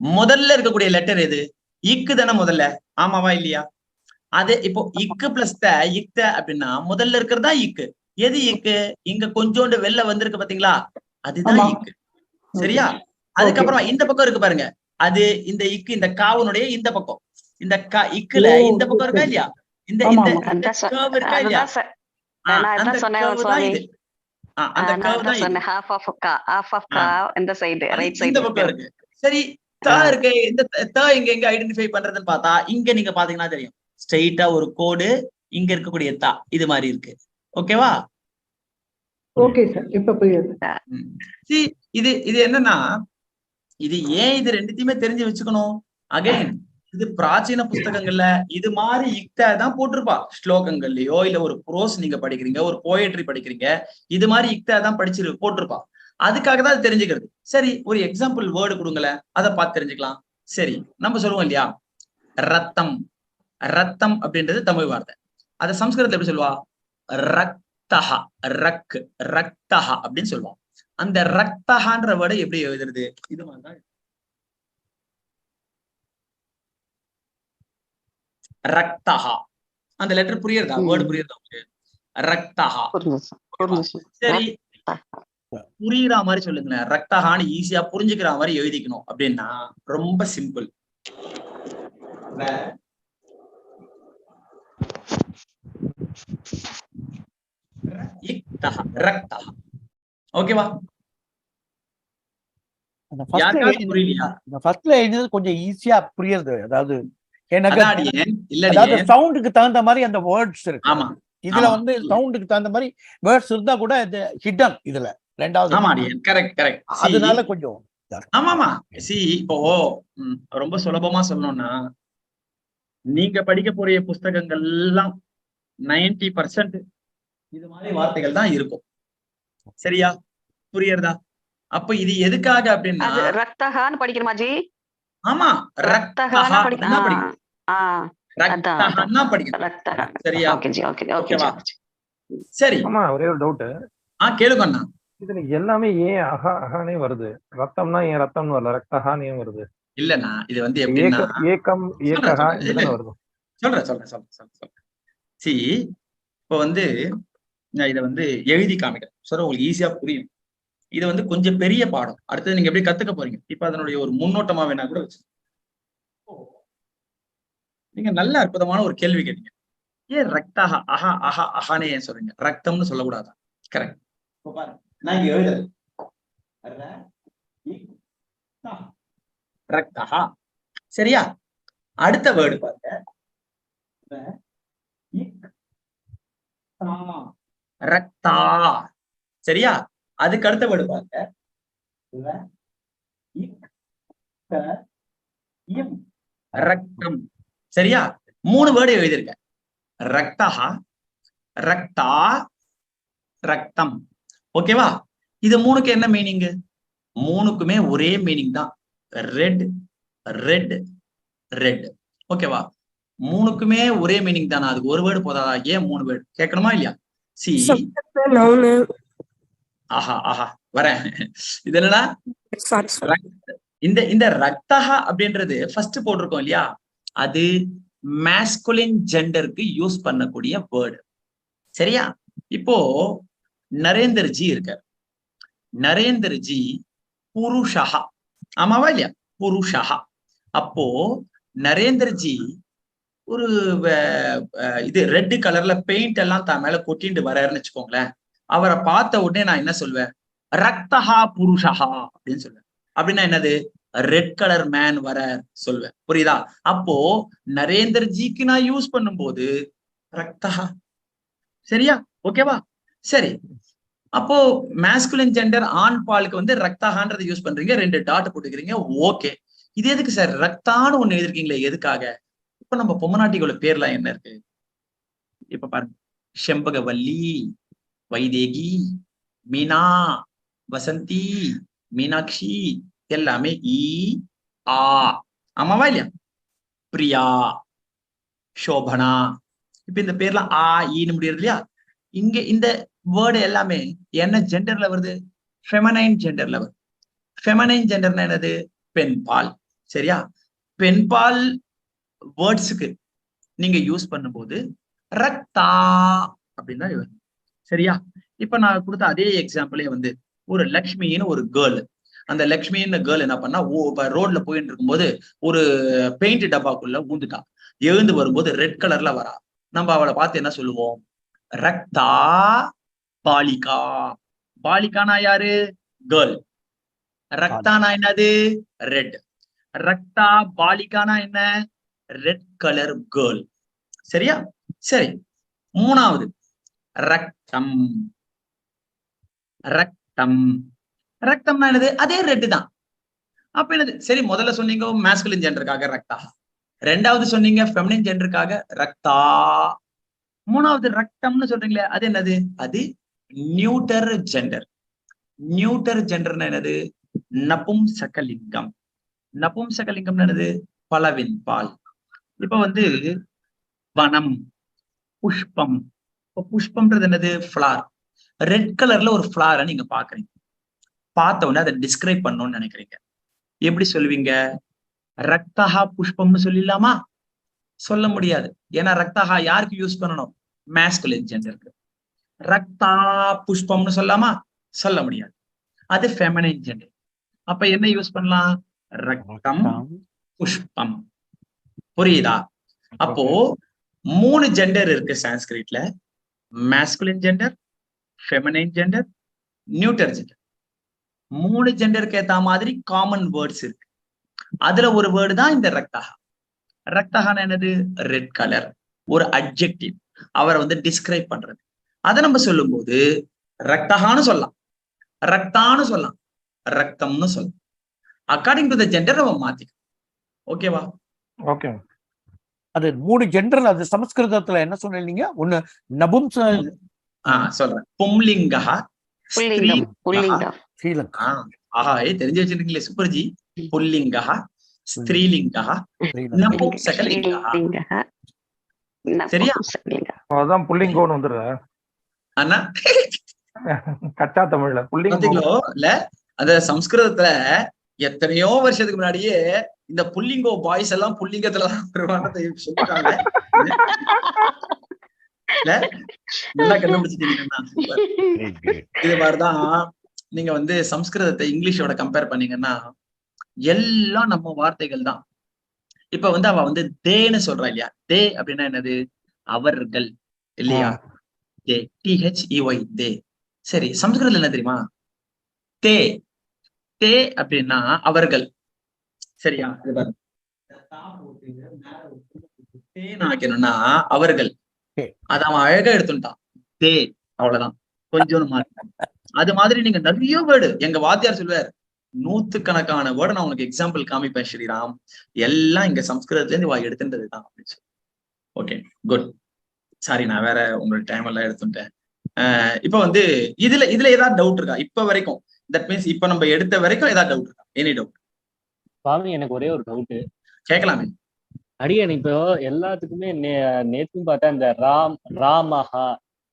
முதல்ல இருக்கக்கூடிய லெட்டர் எது? இக்கு தானே முதல்ல, ஆமாவா இல்லையா? அது இப்போ இக்கு பிளஸ் த இக்த அப்படின்னா முதல்ல இருக்கிறதா இக்கு. எது இக்கு? இங்க கொஞ்சோண்டு வெளில வந்திருக்கு பாத்தீங்களா, அதுதான் இக்கு. சரியா? அதுக்கப்புறம் இந்த பக்கம் இருக்கு பாருங்க, அது இந்த இக்கு இந்த காவனுடைய இந்த பக்கம், இந்த இக்குல இந்த பக்கம் இருக்கா இல்லையா, இந்த இந்த கர்வ் இருக்கா இல்லையா, அந்த கர்வ் தான் இது. அந்த கர்வ் தான் இது. half of ka இந்த சைடு ரைட் சைடு இந்த பக்கம் இருக்கு. சரி, த இருக்கு. இந்த த இங்க எங்க ஐடென்டிஃபை பண்றதுன்னு பார்த்தா இங்க நீங்க பாத்தீங்கன்னா தெரியும், ஸ்ட்ரைட்டா ஒரு கோடு இங்க இருக்கக்கூடிய தா இது மாதிரி இருக்கு. ஓகேவா? ஓகே சார், இப்ப புரியுது. இது இது என்னன்னா, இது ஏன் இது ரெண்டுத்தையுமே தெரிஞ்சு வச்சுக்கணும்? அகைன் இது பிராச்சீன புஸ்தகங்கள்ல இது மாதிரி இக்த தான் போட்டிருப்பா. ஸ்லோகங்கள்லயோ இல்ல ஒரு ப்ரோஸ் நீங்க படிக்கிறீங்க, ஒரு போயட்ரி படிக்கிறீங்க, இது மாதிரி இக்த தான் படிச்சு போட்டிருப்பா. அதுக்காக தான் அது தெரிஞ்சுக்கிறது. சரி, ஒரு எக்ஸாம்பிள் வேர்டு கொடுங்களேன், அதை பார்த்து தெரிஞ்சுக்கலாம். சரி, நம்ம சொல்லுவோம் இல்லையா, ரத்தம். ரத்தம் அப்படின்றது தமிழ் வார்த்தை. அதை சம்ஸ்கிருதத்துல எப்படி சொல்லுவா? ரக்தஹா. ரக் ரக்தஹா அப்படின்னு சொல்லுவான். அந்த ரக்தஹான்ற வேர்டை எப்படி எழுதுறது? இது மாதிரிதான் ரக்தஹா. அந்த லெட்டர் புரியுறதா? வேர்டு புரியுறதா உங்களுக்கு? ரக்தஹா. சரி, புரியுற மாதிரி சொல்லுங்களேன். ரக்தஹான்னு ஈஸியா புரிஞ்சுக்கிற மாதிரி எழுதிக்கணும் அப்படின்னா ரொம்ப சிம்பிள். ஓகேவா? கொஞ்சம் ஈஸியா புரியுது. அதாவது எனக்கு சவுண்டுக்கு தகுந்த மாதிரி அந்த வேர்ட்ஸ் இருக்கு. ஆமா, இதுல வந்து சவுண்டுக்கு தகுந்த மாதிரி வேர்ட்ஸ் இருந்தா கூட ஹிடன் இதுல ரெண்டாவது. ஆமா, கரெக்ட் கரெக்ட். அதனால கொஞ்சம் ஆமாமா. இப்போ ரொம்ப சுலபமா சொல்லணும்னா, நீங்க படிக்க போற புஸ்தகங்கள் எல்லாம் 90% இது மாதிரி வார்த்தைகள் தான் இருக்கும். சரியா? புரியுறதா? அப்ப இது எதுக்காக அப்படின்னா, ரக்தஹான்னு படிக்கணுமா ஜி? ஆமா, ரக்தஹா படிக்கணும். ரக்தஹான்னா படிக்கணும். சரியா? ஓகேவா? சரி, ஆமா. ஒரே ஒரு டவுட். கேளுங்க அண்ணா. இதுல எல்லாமே ஏன் அஹா அஹானே வருது? ரத்தம்னா ஏன் ரத்தம்னு வரல, ரக்தஹான்னு ஏன் வருது? இல்லண்ணா, இது வந்து எப்படின்னா ஏகம் ஏகஹா இதுதான் வருது. சொல்றேன். சி, இப்போ வந்து நான் இதை வந்து எழுதி காமிக்கிறேன். சொல்ற உங்களுக்கு ஈஸியா புரியும். இது வந்து கொஞ்சம் பெரிய பாடம். அடுத்தது நீங்க எப்படி கத்துக்க போறீங்க, இப்ப அதனுடைய ஒரு முன்னோட்டமா வேணா கூட வச்சு. நீங்க நல்ல அற்புதமான ஒரு கேள்வி கேட்டீங்க. ஏன் ரக்தஹா அஹா அஹா அஹானே ஏன் சொல்றீங்க? ரத்தம்னு சொல்லக்கூடாதா? கரெக்ட். இப்போ பாருங்க, நான் இங்க எழுதுறேன் ரக்தஹா. சரியா? அடுத்த வேர்டு பாருங்க, ரக்தா. சரியா? அதுக்கு அடுத்த வேர்டு பாருங்க, ரக்தம். சரியா? 3 வேர்டு எழுதியிருக்கேன். ரக்தஹா, ரக்தா, ரக்தம். ஓகேவா? இது 3க்கு என்ன மீனிங்? 3க்குமே ஒரே மீனிங் தான், ரெட் ரெட் ரெட். ஓகேவா? 3க்குமே ஒரே மீனிங் தானே. அதுக்கு ஒரு வேர்டு போதாதா? ஏன் 3 வேர்டு கேட்கணுமா இல்லையா? சி, ஆஹா ஆஹா வரேன். இது என்னன்னா, இந்த ரக்தஹா அப்படின்றது ஃபர்ஸ்ட் போட்டிருக்கோம் இல்லையா, அது மாஸ்குலின் ஜெண்டருக்கு யூஸ் பண்ணக்கூடிய வேர்டு. சரியா? இப்போ நரேந்தர் ஜி இருக்கார். நரேந்தர் ஜி புருஷா. ஆமாவா இல்லையா? புருஷா. அப்போ நரேந்தர் ஜி ஒரு இது ரெட் கலர்ல பெயிண்ட் எல்லாம் தான் மேல கொட்டிட்டு வர்றாருன்னு வச்சுக்கோங்களேன். அவரை பார்த்த உடனே நான் என்ன சொல்வேன்? ரக்தஹா புருஷா அப்படின்னு சொல்லுவேன். அப்படின்னா என்னது? ரெட் கலர் மேன் வர சொல்வேன். புரியுதா? அப்போ நரேந்தர் ஜிக்கு நான் யூஸ் பண்ணும்போது ரக்தஹா. சரியா? ஓகேவா? சரி, அப்போ மாஸ்குலின் ஜெண்டர் ஆண் பாலுக்கு வந்து ரக்தஹான்றது யூஸ் பண்றீங்க, 2 டாட் போட்டுக்கிறீங்க. ஓகே, இது எதுக்கு சார் ரக்தான்னு ஒண்ணு எழுதிருக்கீங்களே, எதுக்காக? இப்ப நம்ம பொம்மநாட்டிகளோட பேர்லாம் என்ன இருக்கு? இப்ப பாருங்க, செம்பகவல்லி, வைதேகி, மீனா, வசந்தி, மீனாட்சி, எல்லாமே ஈ ஆ. ஆமாவா இல்லையா? பிரியா, சோபனா. இப்ப இந்த பேர்லாம் ஆ ஈன்னு முடியாது இல்லையா? இங்க இந்த வேர்டு எல்லாமே என்ன ஜெண்டர்ல வருது? ஃபெமனைன் ஜெண்டர்ல வருது. ஃபெமனைன் ஜெண்டர்னா என்னது? பெண் பால். சரியா? பெண்பால் வேர்ட்ஸுக்கு நீங்க யூஸ் பண்ணும்போது ரக்தா அப்படின்னு தான் வரும். சரியா? இப்ப நான் கொடுத்த அதே எக்ஸாம்பிளே வந்து ஒரு லக்ஷ்மின்னு ஒரு கேர்ள், அந்த லக்ஷ்மின்னு கேர்ள் என்ன பண்ணா ரோட்ல போயிட்டு இருக்கும்போது ஒரு பெயிண்ட் டப்பாக்குள்ள ஊந்துட்டா. எழுந்து வரும்போது ரெட் கலர்ல வரா. நம்ம அவளை பார்த்து என்ன சொல்லுவோம்? ரக்தா பாலிகா. பாலிகானா யாரு? கேர்ள். ரக்தானா என்னது? ரெட். ரக்தா பாலிகானா என்ன? Red colour girl. சரியா? சரி, மூணாவது ரக்தம். ரக்தம் ரக்தம்னா என்னது? அதே ரெட் தான். அப்ப என்னது? சரி, முதல்ல சொன்னீங்க மேஸ்குலின் ஜெண்டருக்காக ரக்தா, ரெண்டாவது சொன்னீங்க ஃபெமினின் ஜெண்டருக்காக ரக்தா, மூணாவது ரக்தம்னு சொல்றீங்களே அது என்னது? அது நியூட்டர் ஜெண்டர். நியூட்டர் ஜெண்டர்னா என்னது? நபும்சகலிங்கம். நபும்சகலிங்கம் என்னது? பலவின் பால். இப்ப வந்து வனம், புஷ்பம். இப்ப புஷ்பம்ன்றது என்னது? ஃபிளார். ரெட் கலர்ல ஒரு ஃபிளாரை நீங்க பாக்குறீங்க, பார்த்த உடனே அதை டிஸ்கிரைப் பண்ணணும்னு நினைக்கிறீங்க. எப்படி சொல்லுவீங்க? ரக்தஹா புஷ்பம்னு சொல்லிடலாமா? சொல்ல முடியாது. ஏன்னா ரக்தஹா யாருக்கு யூஸ் பண்ணணும்? மேஸ்குலின் ஜெண்டருக்கு. ரக்தா புஷ்பம்னு சொல்லாமா? சொல்ல முடியாது. அது ஃபெமினின் ஜெண்டர். அப்ப என்ன யூஸ் பண்ணலாம்? ரக்தம் புஷ்பம். புரியுதா? அப்போ 3 ஜெண்டர் இருக்கு சான்ஸ்கிரிட்ல. Masculine gender, feminine gender, neuter gender. 3 ஜெண்டருக்கு ஏத்த மாதிரி காமன் வேர்ட்ஸ் இருக்கு. அதுல ஒரு வேர்டு தான் இந்த ரக்தஹா. ரக்தஹான என்னது? Red colour. ஒரு அட்ஜெக்டிவ், அவரை வந்து டிஸ்கிரைப் பண்றது. அதை நம்ம சொல்லும் போது ரக்தஹான்னு சொல்லலாம், ரக்தான்னு சொல்லலாம், ரக்தம்னு சொல்லலாம். அக்கார்டிங் டு த ஜெண்டர் நம்ம மாத்திக்கலாம். ஓகேவா? ஓகே. அது 3 ஜெண்டர். அது சமஸ்கிருதத்துல என்ன சொன்னீங்க? ஒண்ணு நபும் சொல்றேன். பும்லிங்கா, தெரிஞ்சு வச்சிருக்கீங்களே சூப்பர்ஜி. புல்லிங்கா, ஸ்திரீலிங்கா, நபும்சகலிங்கா. சரியா? அதான் புல்லிங்கோன்னு வந்துடுற அண்ணா கச்சா தமிழ்ல புல்லிங்கோ இல்ல. அந்த சம்ஸ்கிருதத்துல எத்தனையோ வருஷத்துக்கு முன்னாடியே இந்த புல்லிங்கோ பாய்ஸ் எல்லாம் புல்லிங்கத்துலதான் சொல்லிட்டாங்க. நல்லா கண்டுபிடிச்சிட்டீங்கன்னா இது மாதிரிதான் நீங்க வந்து சம்ஸ்கிருதத்தை இங்கிலீஷோட கம்பேர் பண்ணீங்கன்னா எல்லாம் நம்ம வார்த்தைகள் தான். இப்ப வந்து அவ வந்து தேன்னு சொல்றா இல்லையா? தே அப்படின்னா என்னது? அவர்கள் இல்லையா? தே, THEY, தே. சரி, சம்ஸ்கிருதத்துல என்ன தெரியுமா? தே. தே அப்படின்னா அவர்கள். சரியா? தேனா அவர்கள். அது அவன் அழகா எடுத்துட்டான். தே, அவ்வளவுதான். கொஞ்சம் அது மாதிரி நீங்க நிறைய வேர்டு, எங்க வாத்தியார் சொல்லுவார், 100கணக்கான வேர்டு நான் உனக்கு எக்ஸாம்பிள் காமிப்பேன் ஸ்ரீராம், எல்லாம் இங்க சம்ஸ்கிருதத்துல இருந்து எடுத்துட்டதுதான் அப்படின்னு சொல்லி. Okay, good. சாரி, நான் வேற உங்களோட டைம் எல்லாம் எடுத்துட்டேன். இப்ப வந்து இதுல ஏதாவது டவுட் இருக்கா இப்ப வரைக்கும்? தட் மீன்ஸ் இப்ப நம்ம எடுத்த வரைக்கும் ஏதாவது டவுட் இருக்கா? Any doubt? சுவாமி, எனக்கு ஒரே ஒரு டவுட். கேட்கலாமே. அடியன் இப்போ எல்லாத்துக்குமே நேத்தும் பார்த்தா இந்த ராமஹா,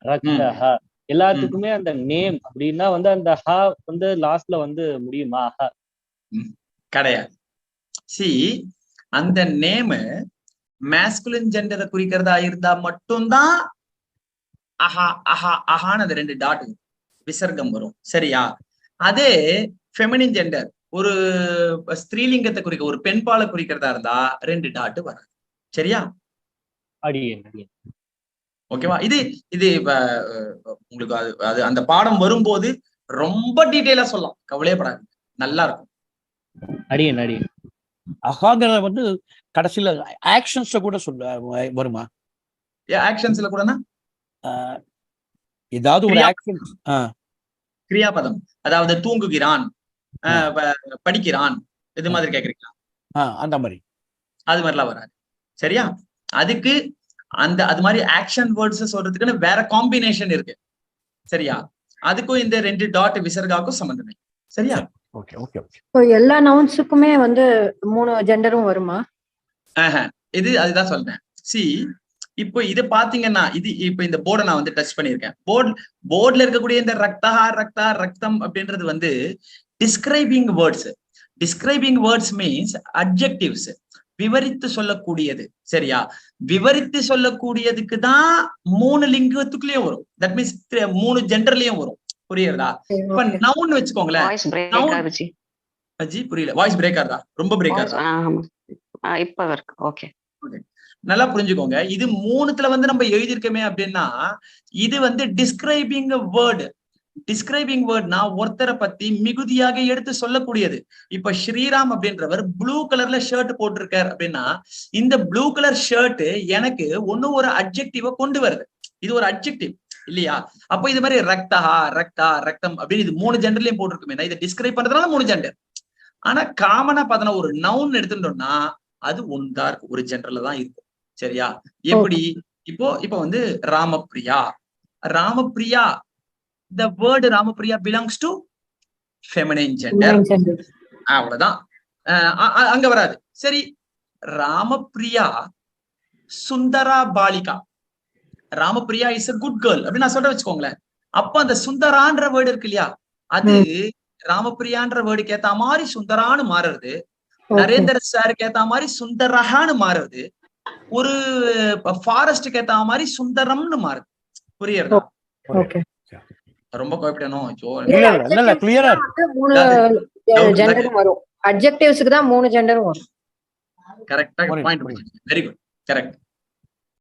ரக்தஹா எல்லாத்துக்குமே அந்த நேம் அப்படின்னா வந்து அந்த ஹா வந்து லாஸ்ட்ல வந்து முடியுமா? கிடையாது. சி, அந்த நேம் மேஸ்குலின் ஜெண்டரை குறிக்கிறதா இருந்தா மட்டும்தான் அஹா அஹா அஹான்னு அந்த 2 டாட் விசர்க்கம் வரும். சரியா? அதே ஃபெமினின் ஜெண்டர், ஒரு ஸ்திரீலிங்கத்தை குறிக்க, ஒரு பெண்பாலை குறிக்கிறதா இருந்தா 2 டாட் வராது. சரியா? ஓகேவா? இது உங்களுக்கு அது அந்த பாடம் வரும்போது ரொம்ப டீட்டெயிலா சொல்லலாம், கவலையப்படாது, நல்லா இருக்கும். அஹாங்கிற வந்து கடைசியில ஆக்ஷன்ஸ் கூட சொல்ல வருமா? ஆக்ஷன்ஸ்ல கூடனா ஏதாவது ஒரு ஆக்ஷன், கிரியாபதம், அதாவது தூங்குகிறான், படிக்கிறான், இது மாதிரி கேக்குறீங்களா? அந்த மாதிரி அது மாதிரிலாம் வராது. சரியா? அதுக்கு அது மாதிரி ஆக்ஷன் வேர்ட்ஸ் சொல்றதுக்குன்னு வேற காம்பினேஷன் இருக்கு. சரியா? அதுக்கும் இந்த 2 டாட் விசர்காக்கும் சம்பந்தம் இல்லை. சரியா? Okay okay okay. சோ எல்லா நவுன்ஸுக்குமே வந்து 3 ஜெண்டரும் வருமா? அதுதான் சொல்றேன். சி, இப்போ இது பாத்தீங்கன்னா இப்ப இந்த போர்டை நான் வந்து டச் பண்ணியிருக்கேன். போர்ட்ல இருக்கக்கூடிய இந்த ரக்தஹா, ரக்தா, ரக்தம் அப்படின்றது வந்து describing words. Describing words means adjectives, விவரித்து சொல்லக்கூடியது. சரியா? விவரித்து சொல்லக்கூடியதுக்கு தான் 3 லிங்கத்துக்குள்ளேயும் வரும். தட் மீன்ஸ் 3 ஜெண்டர்லயும் வரும். புரியுறதா? இப்ப நவுன் வச்சுக்கோங்களேன். வாய்ஸ் பிரேக் ஆகுது ஜி புரியல. வாய்ஸ் பிரேக் ஆகுதா? ரொம்ப பிரேக் ஆகுதா? இப்ப இருக்கு. ஓகே, நல்லா புரிஞ்சுக்கோங்க. இது 3த்துல வந்து நம்ம எழுதியிருக்கோமே அப்படின்னா இது வந்து டிஸ்கிரைபிங் வேர்டு. டிஸ்கிரைபிங் வேர்ட்னா ஒருத்தரை பத்தி மிகுதியாக எடுத்து சொல்லக்கூடியது. இப்ப ஸ்ரீராம் அப்படின்றவர் ப்ளூ கலர்ல ஷர்ட் போட்டிருக்காரு அப்படின்னா இந்த ப்ளூ கலர் ஷர்ட் எனக்கு ஒரு அட்ஜெக்டிவ கொண்டு வருது. இது ஒரு அட்ஜெக்டிவ் இல்லையா? அப்ப இது மாதிரி ரக்தஹா, ரக்தா, ரக்தம் அப்படின்னு இது 3 ஜெண்டர்லயும் போட்டிருக்குமே. இதை டிஸ்கிரைப் பண்றதுனால 3 ஜெண்டர். ஆனா காமனா பார்த்தா ஒரு நவுன் எடுத்துட்டோம்னா அது ஒன்றுதான் இருக்கும், ஒரு ஜெண்டர்ல தான் இருக்கும். சரியா? எப்படி? இப்போ வந்து Ramapriya. Ramapriya, the word Ramapriya belongs to feminine gender. அவ்வளவுதான், அங்க வராது. சரி, ராமப்பிரியா சுந்தரா பாலிகா. Ramapriya is a good girl அப்படின்னு நான் சொல்ற வச்சுக்கோங்களேன். அப்ப அந்த சுந்தரான்ற வேர்டு இருக்கு இல்லையா, அது ராமப்பிரியான்ற வேர்டுக்கு ஏத்த மாதிரி சுந்தரான்னு மாறுறது, நரேந்திர சாருக்கு ஏத்த மாதிரி சுந்தரஹான்னு மாறுறது, ஒரு ஃபாரஸ்டுக்கு ஏத்த மாதிரி சுந்தரம்னு மாறுது. புரியுறதா? ரொம்ப குழப்பிடணும். அட்ஜெக்டிவ்ஸ்க்கு தான் 3 ஜெண்டரும் வரும். கரெக்டா பாயிண்ட். Very good, correct.